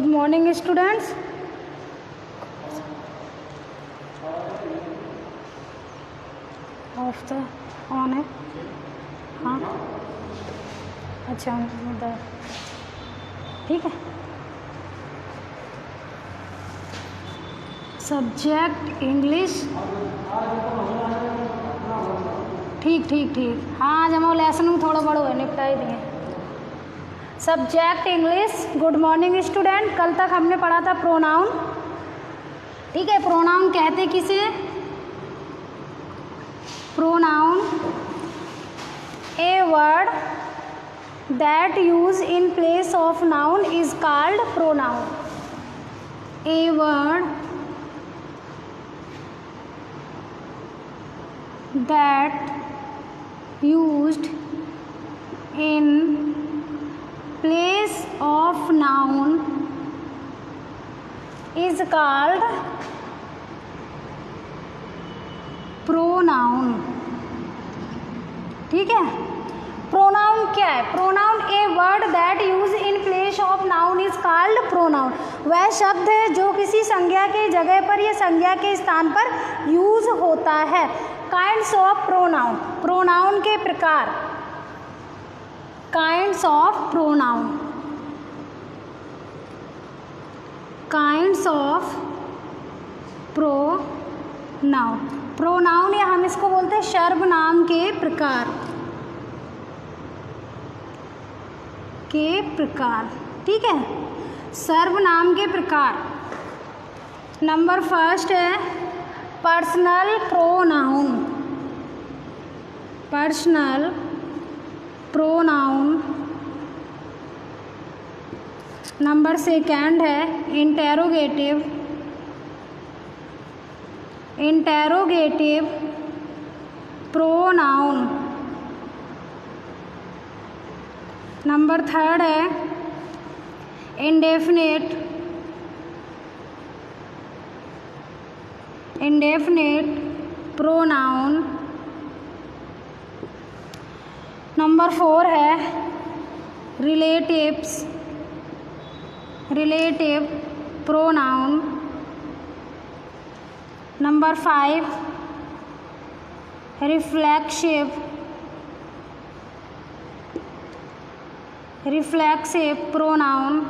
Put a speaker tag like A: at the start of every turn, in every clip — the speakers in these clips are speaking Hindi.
A: Good morning students. ऑफ तो ऑन है। हाँ अच्छा ठीक है। सब्जेक्ट इंग्लिश ठीक ठीक ठीक। हाँ आज हम लेसन में थोड़ा बड़ो है निपटा ही दिए। Subject English. Good morning student. कल तक हमने पढ़ा था प्रोनाउन। ठीक है, प्रोनाउन कहते किसे? Pronoun a word that use in place of noun is called pronoun. A word that used in place of noun is called pronoun। ठीक है, प्रोनाउन क्या है? Pronoun a word that use in place of noun is called pronoun. वह शब्द है जो किसी संज्ञा के जगह पर या संज्ञा के स्थान पर यूज होता है। Kinds of pronoun. प्रोनाउन के प्रकार। Kinds of pronoun. Kinds of pronoun. Pronoun या हम इसको बोलते हैं सर्वनाम के प्रकार। के प्रकार। ठीक है, सर्वनाम के प्रकार। नंबर फर्स्ट है personal pronoun. Personal pronoun. Number second है interrogative. Interrogative pronoun. Number third है indefinite. Indefinite pronoun. Number four है relatives. Relative pronoun. Number five reflexive. Reflexive pronoun.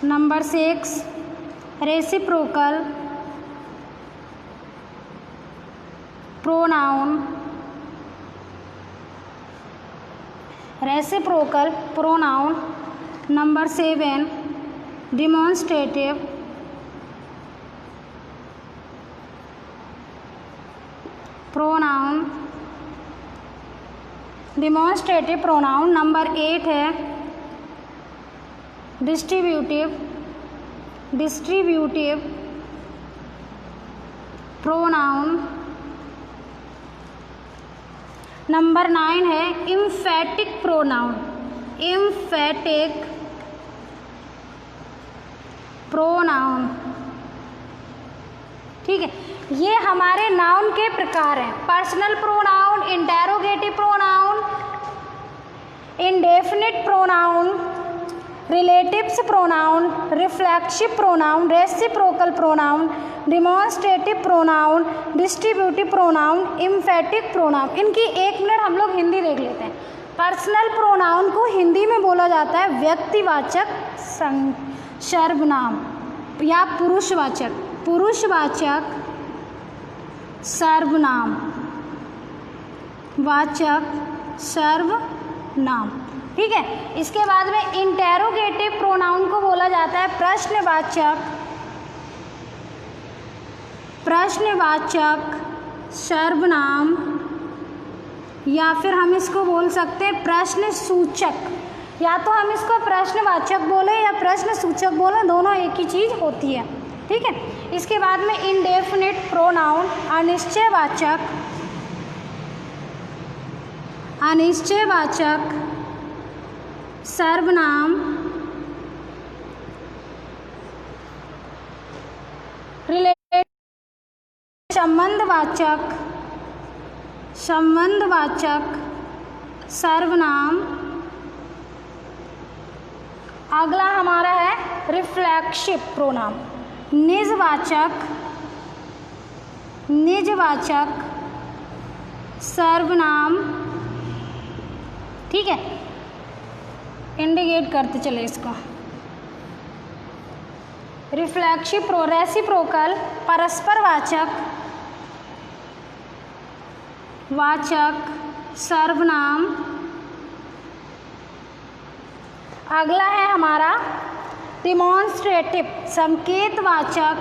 A: Number six reciprocal pronoun. Reciprocal pronoun. Number seven demonstrative pronoun. Demonstrative pronoun. Number eight है distributive. Distributive pronoun. Number nine है इम्फेटिक प्रोनाउन। Emphatic pronoun. ठीक है, ये हमारे नाउन के प्रकार हैं। Personal pronoun, interrogative pronoun, indefinite pronoun, relatives pronoun, reflexive pronoun, reciprocal pronoun, demonstrative pronoun, distributive pronoun, emphatic pronoun. इनकी एक मिनट हम लोग हिंदी देख लेते हैं। पर्सनल प्रोनाउन को हिंदी में बोला जाता है व्यक्तिवाचक सर्वनाम या पुरुषवाचक। पुरुषवाचक सर्वनाम। वाचक सर्वनाम। ठीक है, इसके बाद में इंटेरोगेटिव प्रोनाउन को बोला जाता है प्रश्नवाचक। प्रश्नवाचक सर्वनाम या फिर हम इसको बोल सकते हैं प्रश्न सूचक। या तो हम इसको प्रश्नवाचक बोले या प्रश्न सूचक बोले, दोनों एक ही चीज़ होती है। ठीक है, इसके बाद में इंडेफिनिट प्रोनाउन अनिश्चयवाचक। अनिश्चयवाचक सर्वनाम। संबंधवाचक। संबंधवाचक सर्वनाम। अगला हमारा है रिफ्लेक्सिव प्रोनाउन। निजवाचक सर्वनाम, ठीक है, इंडिकेट करते चले इसको। रिफ्लेक्सिव रेसिप्रोकल परस्परवाचक सर्वनाम। अगला है हमारा डिमॉन्स्ट्रेटिव संकेतवाचक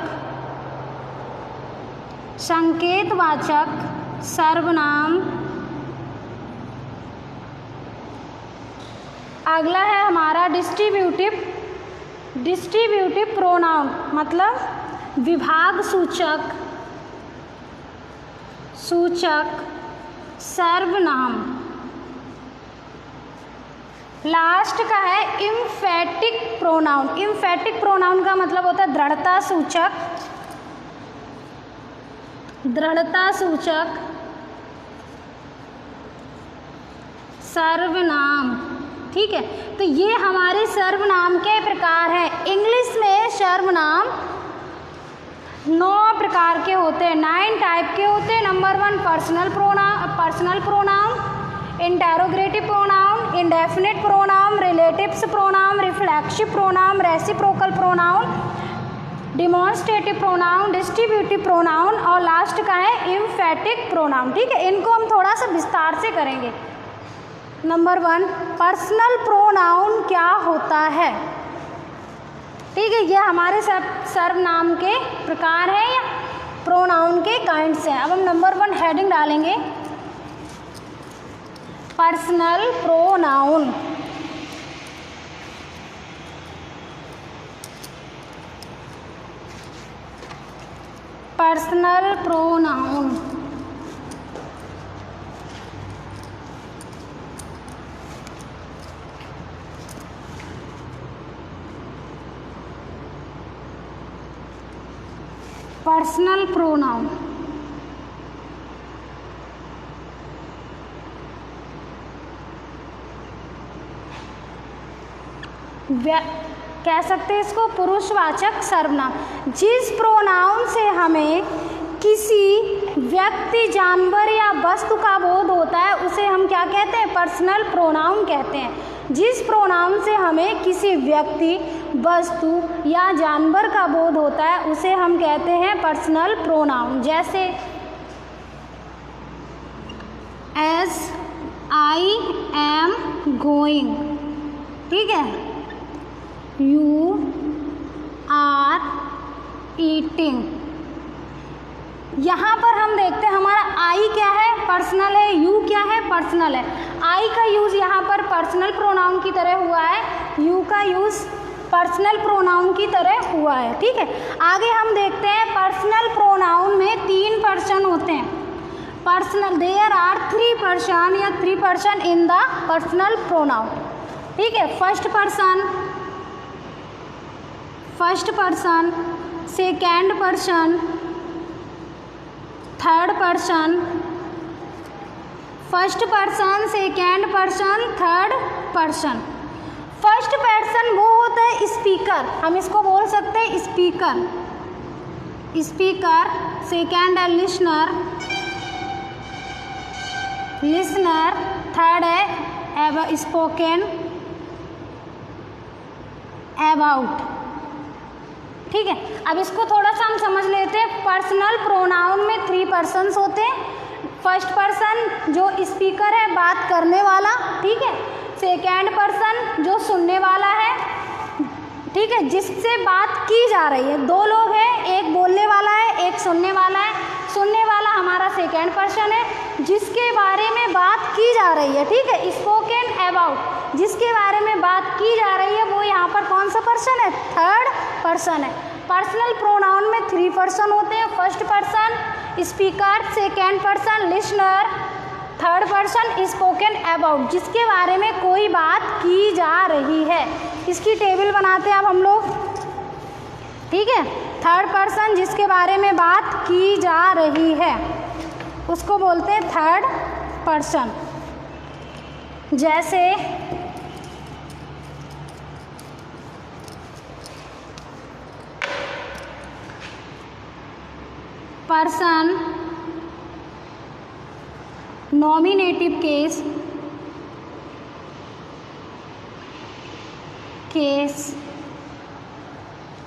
A: सर्वनाम। अगला है हमारा डिस्ट्रीब्यूटिव प्रोनाउन, मतलब विभाग सूचक सर्वनाम। लास्ट का है इम्फेटिक प्रोनाउन। इम्फेटिक प्रोनाउन का मतलब होता है दृढ़ता सूचक सर्वनाम, ठीक है। तो ये हमारे सर्वनाम के प्रकार हैं। इंग्लिश में सर्वनाम 9 प्रकार के होते हैं, 9 टाइप के होते हैं। Number 1 personal pronoun, interrogative pronoun, indefinite pronoun, relatives pronoun, reflexive pronoun, reciprocal pronoun, demonstrative pronoun, distributive pronoun और लास्ट का है इम्फेटिक प्रोनाउन, ठीक है। इनको हम थोड़ा सा विस्तार से करेंगे। नंबर 1 पर्सनल प्रोनाउन क्या होता है, ठीक है। ये हमारे सर्वनाम के प्रकार हैं या प्रोनाउन के काइंड्स हैं। अब हम नंबर 1 हेडिंग डालेंगे personal pronoun. Personal pronoun personal pronoun कह सकते हैं इसको पुरुषवाचक सर्वनाम। जिस प्रोनाउन से हमें किसी व्यक्ति, जानवर या वस्तु का बोध होता है उसे हम क्या कहते हैं, पर्सनल प्रोनाउन कहते हैं। जिस प्रोनाउन से हमें किसी व्यक्ति, वस्तु या जानवर का बोध होता है उसे हम कहते हैं पर्सनल प्रोनाउन। जैसे एज आई एम गोइंग, ठीक है, यू आर ईटिंग। यहाँ पर हम देखते हैं हमारा आई क्या है, पर्सनल है, यू क्या है, पर्सनल है। आई का यूज़ यहाँ पर पर्सनल प्रोनाउन की तरह हुआ है, यू का यूज़ पर्सनल प्रोनाउन की तरह हुआ है, ठीक है। आगे हम देखते हैं पर्सनल प्रोनाउन में 3 पर्सन होते हैं। पर्सनल, देयर आर 3 पर्सन या 3 person in the personal pronoun, ठीक है। First person, second person, third person. First person, second person, third person. First person वो होता है स्पीकर, हम इसको बोल सकते हैं स्पीकर। सेकेंड है लिसनर, थर्ड है स्पोकन, अबाउट, ठीक है। अब इसको थोड़ा सा हम समझ लेते हैं। पर्सनल प्रोनाउन में 3 पर्सन्स होते हैं। फर्स्ट पर्सन जो स्पीकर है, बात करने वाला, ठीक है। सेकेंड पर्सन जो सुनने वाला है, ठीक है, जिससे बात की जा रही है। 2 लोग हैं, एक बोलने वाला है, एक सुनने वाला है। सुनने वाला हमारा सेकेंड पर्सन है, जिसके बारे में बात की जा रही है, ठीक है। स्पोकन अबाउट, जिसके बारे में बात की जा रही है, वो यहाँ पर कौन सा पर्सन है, थर्ड पर्सन है। पर्सनल प्रोनाउन में 3 पर्सन होते हैं। First person speaker, second person listener, third person spoken about, जिसके बारे में कोई बात की जा रही है। इसकी टेबल बनाते हैं अब हम लोग, ठीक है। थर्ड पर्सन जिसके बारे में बात की जा रही है उसको बोलते हैं थर्ड पर्सन। जैसे person nominative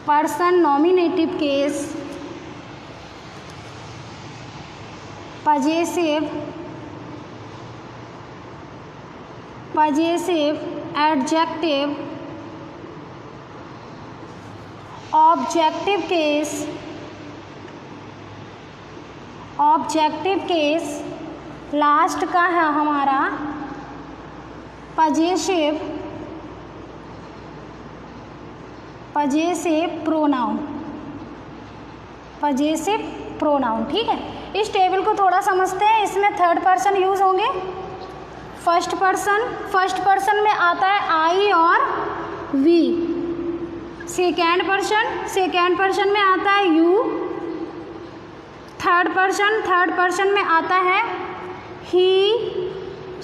A: person nominative case possessive adjective objective case last का है हमारा possessive प्रोनाउन। ठीक है, इस टेबल को थोड़ा समझते हैं। इसमें थर्ड पर्सन यूज होंगे। फर्स्ट पर्सन में आता है आई और वी। सेकेंड पर्सन में आता है यू। थर्ड पर्सन में आता है ही,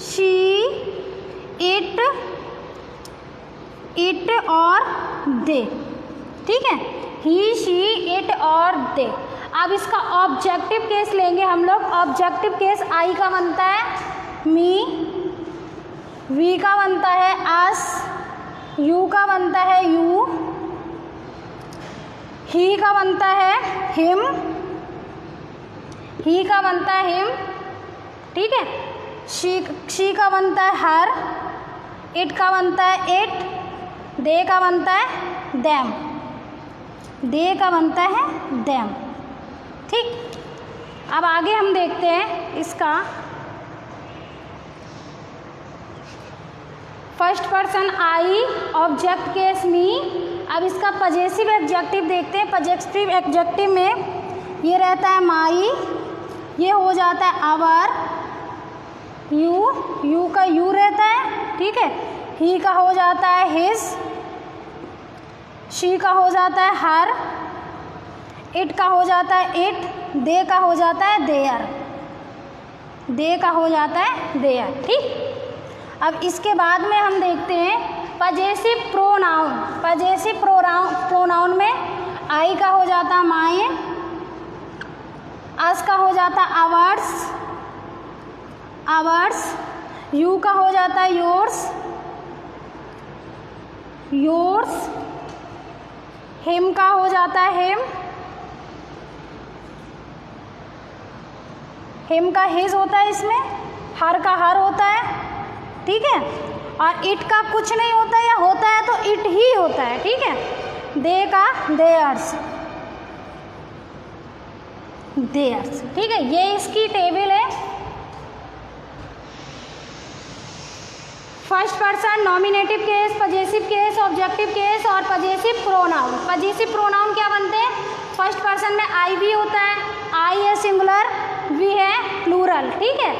A: शी, इट और दे। ठीक है, ही, शी, इट और दे। अब इसका ऑब्जेक्टिव केस लेंगे हम लोग। ऑब्जेक्टिव केस आई का बनता है मी, वी का बनता है अस, यू का बनता है यू, ही का बनता है हिम, ठीक है। शी का बनता है हर, इट का बनता है इट, दे का बनता है देम। ठीक, अब आगे हम देखते हैं इसका। First person I, object case me. अब इसका पजेसिव एडजेक्टिव देखते हैं। पजेसिव एडजेक्टिव में ये रहता है माई, ये हो जाता है आवर, यू का यू रहता है। ठीक है, ही का हो जाता है हिज, शी का हो जाता है हर, इट का हो जाता है इट, दे का हो जाता है देयर, ठीक। अब इसके बाद में हम देखते हैं पजेसिव प्रोनाउन में आई का हो जाता है माई, अस का हो जाता है आवर्स, यू का हो जाता है योर्स, हिम का हो जाता है हिम का हिज होता है, इसमें हर का हर होता है। ठीक है, और इट का कुछ नहीं होता है, या होता है तो इट ही होता है। ठीक है, दे का देयर्स। ठीक है, ये इसकी टेबल है। First person nominative case, possessive case, objective case और पजेसिव प्रोनाउन। पजेसिव प्रोनाउन क्या बनते हैं? फर्स्ट पर्सन में आई भी होता है, आई है सिंगुलर, वी है प्लूरल। ठीक है,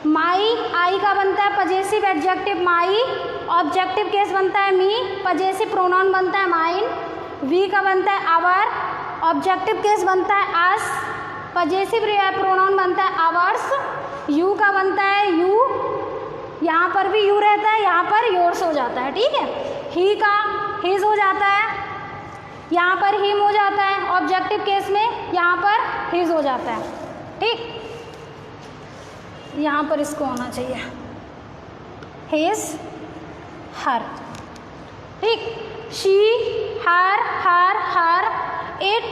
A: माई आई का बनता है पजेसिव एडजेक्टिव माई, ऑब्जेक्टिव केस बनता है मी, पजेसिव प्रोनाउन बनता है माइन, वी का बनता है आवर, ऑब्जेक्टिव केस बनता है अस, पजेसिव प्रोनाउन बनता है आवर्स, यू का बनता है यू, यहाँ पर भी यू रहता है, यहाँ पर योर्स हो जाता है। ठीक है, ही का हिज हो जाता है, यहाँ पर हिम हो जाता है, ऑब्जेक्टिव केस में यहाँ पर हिज हो जाता है। ठीक, यहाँ पर इसको होना चाहिए हिज हर। ठीक, शी हर, इट,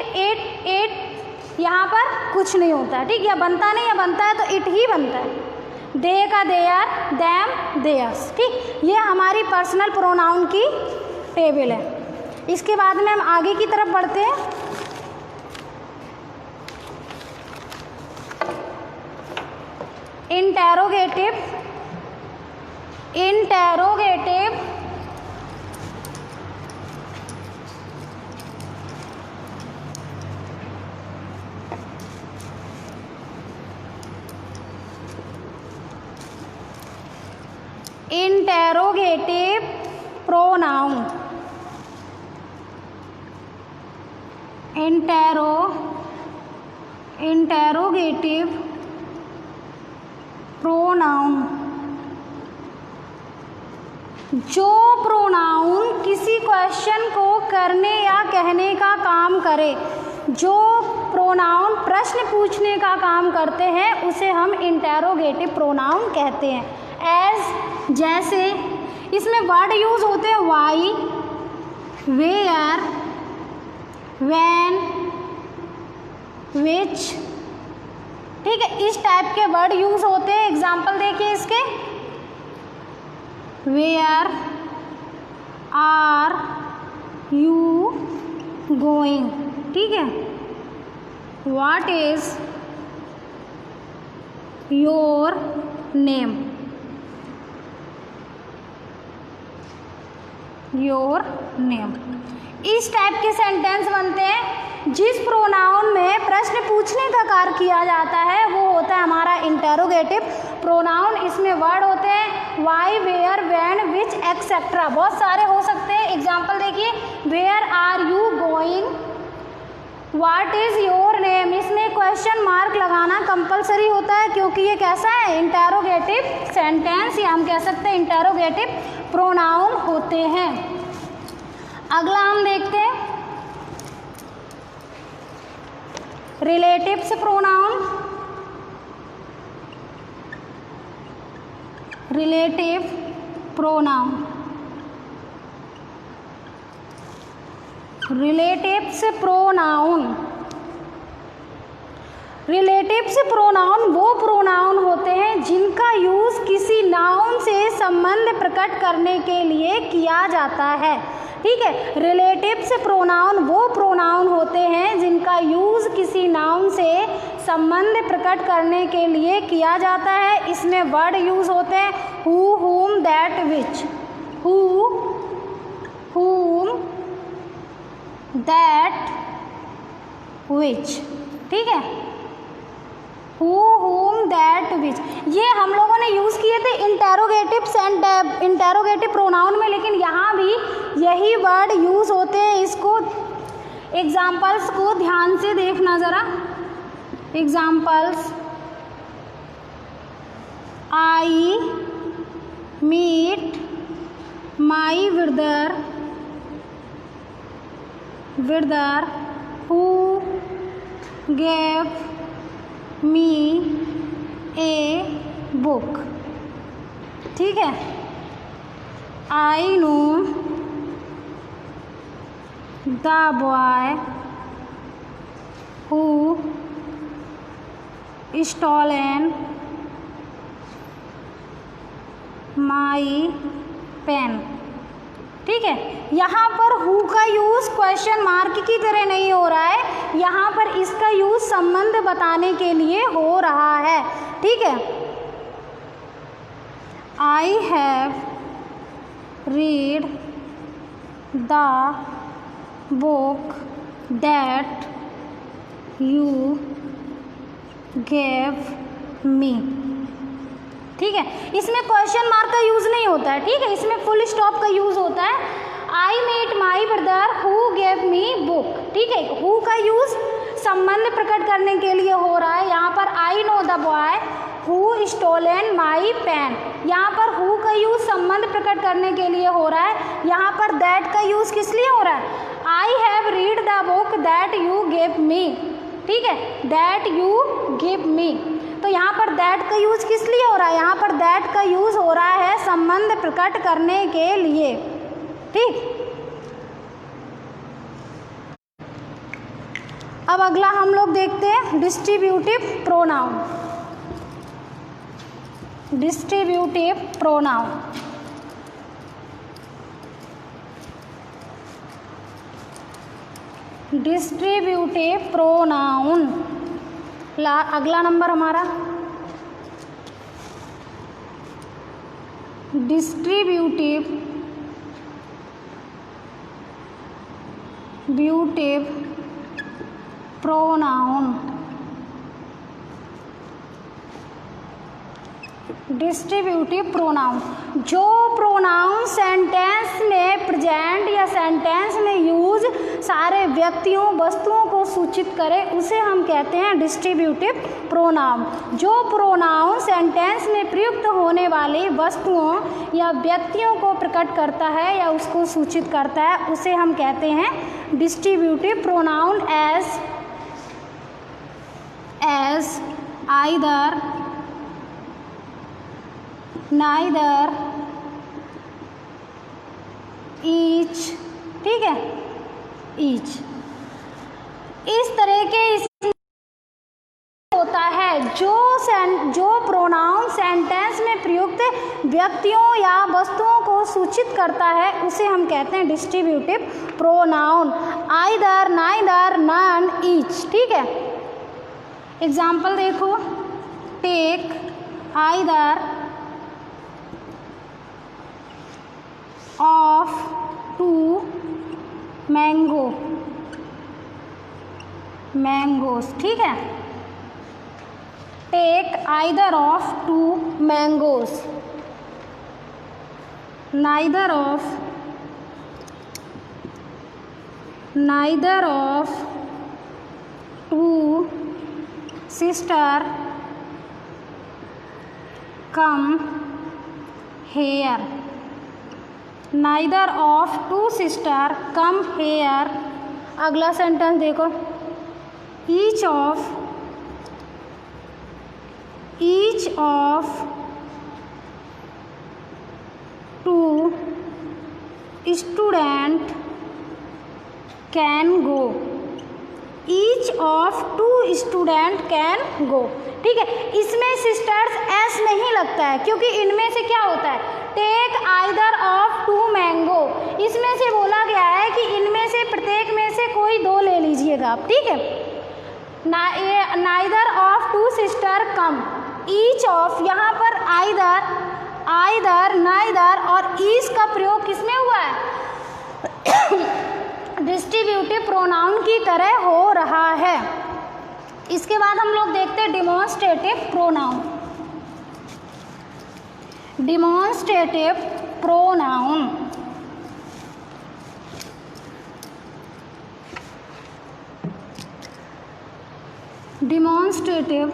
A: यहाँ पर कुछ नहीं होता है। ठीक, या बनता नहीं, या बनता है तो इट ही बनता है। दे का देयर, देम देयर्स। ठीक, ये हमारी पर्सनल प्रोनाउन की टेबल है। इसके बाद में हम आगे की तरफ बढ़ते हैं। Interrogative pronoun. इंटेरोगेटिव प्रोनाउन, जो प्रोनाउन किसी क्वेश्चन को करने या कहने का काम करे। जो प्रोनाउन प्रश्न पूछने का काम करते हैं उसे हम इंटेरोगेटिव प्रोनाउन कहते हैं। एज जैसे इसमें वर्ड यूज होते हैं वाई, वेयर, व्हेन, विच, ठीक है, इस टाइप के वर्ड यूज होते हैं। एग्जाम्पल देखिए इसके, वेयर आर यू गोइंग, ठीक है, what is your name, your name, इस टाइप के सेंटेंस बनते हैं। जिस प्रोनाउन में प्रश्न पूछने का कार्य किया जाता है वो होता है हमारा इंटेरोगेटिव प्रोनाउन। इसमें वर्ड होते हैं why, where, when, which, etcetera, बहुत सारे हो सकते हैं। एग्जाम्पल देखिए, where are you going, what is your name, इसमें क्वेश्चन मार्क लगाना कंपलसरी होता है क्योंकि ये कैसा है, इंटेरोगेटिव सेंटेंस, या हम कह सकते हैं इंटेरोगेटिव प्रोनाउन होते हैं। अगला हम देखते हैं relatives pronoun. Relative pronoun, relatives pronoun, relatives pronoun वो प्रोनाउन होते हैं जिनका यूज किसी नाउन से संबंध प्रकट करने के लिए किया जाता है, ठीक है। रिलेटिव्स प्रोनाउन वो प्रोनाउन होते हैं जिनका यूज किसी नाउन से संबंध प्रकट करने के लिए किया जाता है। इसमें वर्ड यूज होते हैं हु, हुम, दैट, विच, हु, हुम, दैट, विच, ठीक है, हु, हुम, दैट, विच, ये हम लोगों ने यूज़ किए थे इंटेरोगेटिव प्रोनाउन में, लेकिन यहाँ भी यही वर्ड यूज़ होते हैं। इसको एग्जाम्पल्स को ध्यान से देखना ज़रा। Examples, I meet my brother, brother who gave me a book, ठीक है। I know the boy who stolen my pen, ठीक है। यहाँ पर हु का यूज़ क्वेश्चन मार्क की तरह नहीं हो रहा है, यहाँ पर इसका यूज़ संबंध बताने के लिए हो रहा है, ठीक है। I have read the book that you gave me, ठीक है। इसमें क्वेश्चन मार्क का यूज़ नहीं होता है, ठीक है, इसमें फुल स्टॉप का यूज़ होता है। I met my brother who gave me book, ठीक है। हु का यूज़ संबंध प्रकट करने के लिए हो रहा है। यहाँ पर I know the boy who stolen my pen, यहाँ पर हु का यूज़ संबंध प्रकट करने के लिए हो रहा है। यहाँ पर दैट का यूज़ किस लिए हो रहा है, I have read the book that you gave me, ठीक है, दैट यू गिव मी, तो यहाँ पर दैट का यूज़ किस लिए हो रहा है, यहाँ पर दैट का यूज़ हो रहा है संबंध प्रकट करने के लिए, ठीक। अब अगला हम लोग देखते हैं distributive pronoun. Distributive pronoun, distributive pronoun, अगला नंबर हमारा डिस्ट्रीब्यूटिव प्रोनाउन। डिस्ट्रीब्यूटिव प्रोनाउन, जो प्रोनाउन सेंटेंस में प्रेजेंट या सेंटेंस में यूज सारे व्यक्तियों वस्तुओं को सूचित करे उसे हम कहते हैं डिस्ट्रीब्यूटिव प्रोनाउन। जो प्रोनाउन सेंटेंस में प्रयुक्त होने वाली वस्तुओं या व्यक्तियों को प्रकट करता है या उसको सूचित करता है उसे हम कहते हैं distributive pronoun. As as either, neither, each, ठीक है, each। इस तरह के होता है जो प्रोनाउन सेंटेंस में प्रयुक्त व्यक्तियों या वस्तुओं को सूचित करता है उसे हम कहते हैं distributive pronoun. Either, neither, none, each, ठीक है। एग्जाम्पल देखो, take either of two mangoes, ठीक है। Take either of two mangoes, neither of two sister come here, neither of two sister come here. अगला सेंटेंस देखो, each of two student can go, each of two student can go, ठीक है। इसमें सिस्टर्स एस नहीं लगता है क्योंकि इनमें से क्या होता है, take either of two mango, इसमें से बोला गया है कि इनमें से प्रत्येक में से कोई दो ले लीजिएगा आप, ठीक है। Neither of two sister come, each of, यहाँ पर आइदर, नाइदर और ईच का प्रयोग किसमें हुआ है, डिस्ट्रीब्यूटिव प्रोनाउन की तरह हो रहा है। इसके बाद हम लोग देखते हैं demonstrative pronoun. Demonstrative pronoun, demonstrative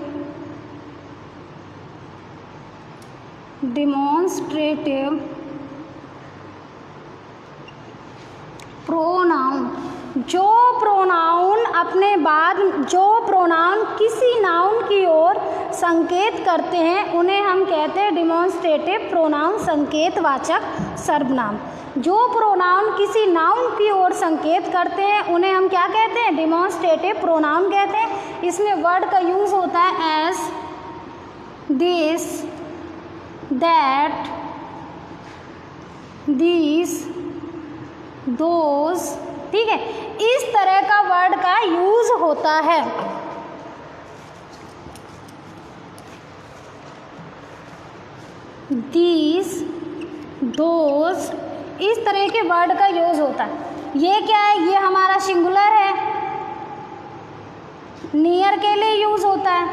A: pronoun, जो प्रोनाउन किसी नाउन की ओर संकेत करते हैं उन्हें हम कहते हैं डिमॉन्स्ट्रेटिव प्रोनाउन, संकेतवाचक सर्वनाम। जो प्रोनाउन किसी नाउन की ओर संकेत करते हैं उन्हें हम क्या कहते हैं, डिमॉन्स्ट्रेटिव प्रोनाउन कहते हैं। इसमें वर्ड का यूज होता है as, this, that, this, those, ठीक है। इस तरह का वर्ड का यूज होता है। दिस, दोज, इस तरह के वर्ड का यूज होता है। ये क्या है, ये हमारा सिंगुलर है, नियर के लिए यूज होता है,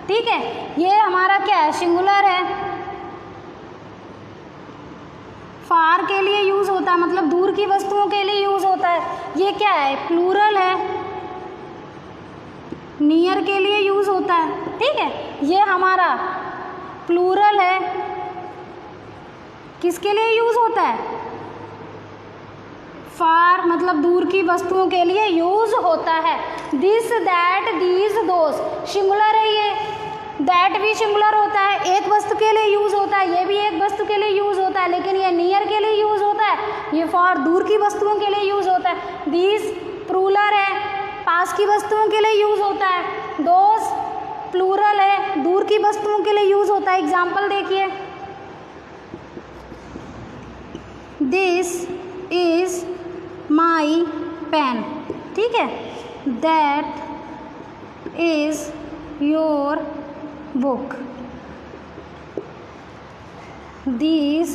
A: ठीक है। ये हमारा क्या है, सिंगुलर है। फार के लिए यूज होता है, मतलब दूर की वस्तुओं के लिए यूज होता है। ये क्या है, प्लूरल है, नियर के लिए यूज होता है, ठीक है। ये हमारा प्लूरल है, किसके लिए यूज होता है, फार, मतलब दूर की वस्तुओं के लिए यूज होता है। This, that, these, those, singular है ये, दैट भी सिंगुलर होता है, एक वस्तु के लिए यूज होता है, ये भी एक वस्तु के लिए यूज होता है, लेकिन ये नियर के लिए यूज होता है, ये फॉर दूर की वस्तुओं के लिए यूज होता है। दीज प्लूरल है, पास की वस्तुओं के लिए यूज होता है। दोज प्लूरल है, दूर की वस्तुओं के लिए यूज होता है। एग्जाम्पल देखिए, दिस इज माई पेन, ठीक है। That is your book, these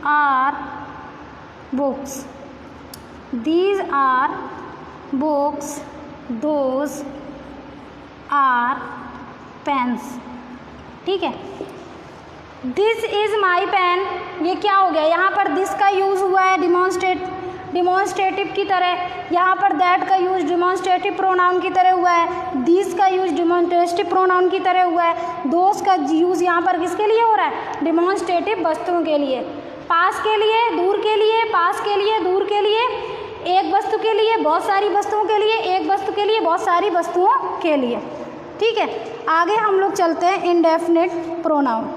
A: are books, these are books, those are pens, ठीक है। दिस इज माई पेन, ये क्या हो गया, यहाँ पर दिस का यूज हुआ है डिमॉन्स्ट्रेटिव की तरह, यहाँ पर दैट का यूज डिमॉन्स्ट्रेटिव प्रोनाउन की तरह हुआ है, दिस का यूज डिमॉन्स्ट्रेटिव प्रोनाउन की तरह हुआ है, दोस का यूज यहाँ पर किसके लिए हो रहा है, डिमॉन्स्ट्रेटिव वस्तुओं के लिए, पास के लिए, दूर के लिए, पास के लिए, दूर के लिए। एक वस्तु के लिए, बहुत सारी वस्तुओं के लिए, एक वस्तु के लिए, बहुत सारी वस्तुओं के लिए। ठीक है, आगे हम लोग चलते हैं indefinite pronoun.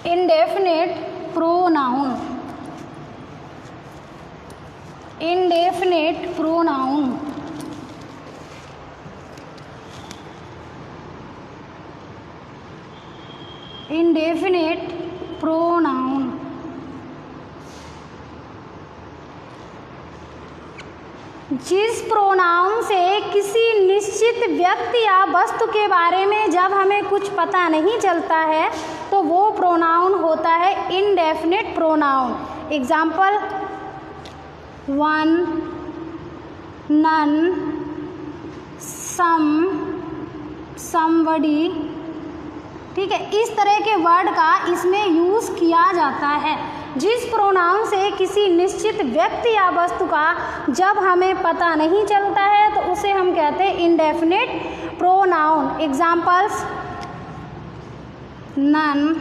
A: Indefinite pronoun, indefinite pronoun. Indefinite pronoun जिस प्रोनाउन से किसी निश्चित व्यक्ति या वस्तु के बारे में जब हमें कुछ पता नहीं चलता है तो वो प्रोनाउन होता है indefinite pronoun. Example, one, none, some, somebody. ठीक है, इस तरह के वर्ड का इसमें यूज़ किया जाता है। जिस प्रोनाउन से किसी निश्चित व्यक्ति या वस्तु का जब हमें पता नहीं चलता है तो उसे हम कहते हैं indefinite pronoun. Examples, none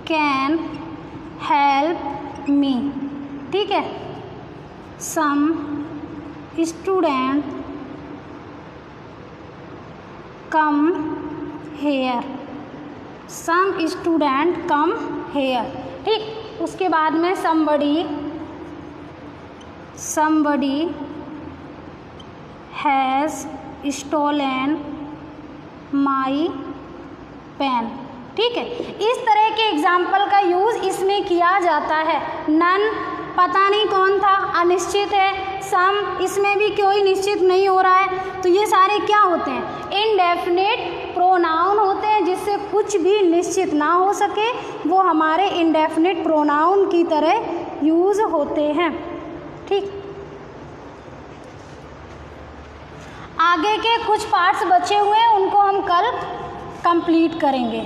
A: can help me. ठीक है, some student come here, some student come here. ठीक, उसके बाद में somebody, somebody has stolen my pen। ठीक है, इस तरह के एग्जाम्पल का यूज़ इसमें किया जाता है। नन पता नहीं कौन था, अनिश्चित है। सम, इसमें भी कोई निश्चित नहीं हो रहा है। तो ये सारे क्या होते हैं? इनडेफिनिट प्रोनाउन होते हैं, जिससे कुछ भी निश्चित ना हो सके वो हमारे इनडेफिनिट प्रोनाउन की तरह यूज़ होते हैं। ठीक, आगे के कुछ पार्ट्स बचे हुए हैं, उनको हम कल कंप्लीट करेंगे।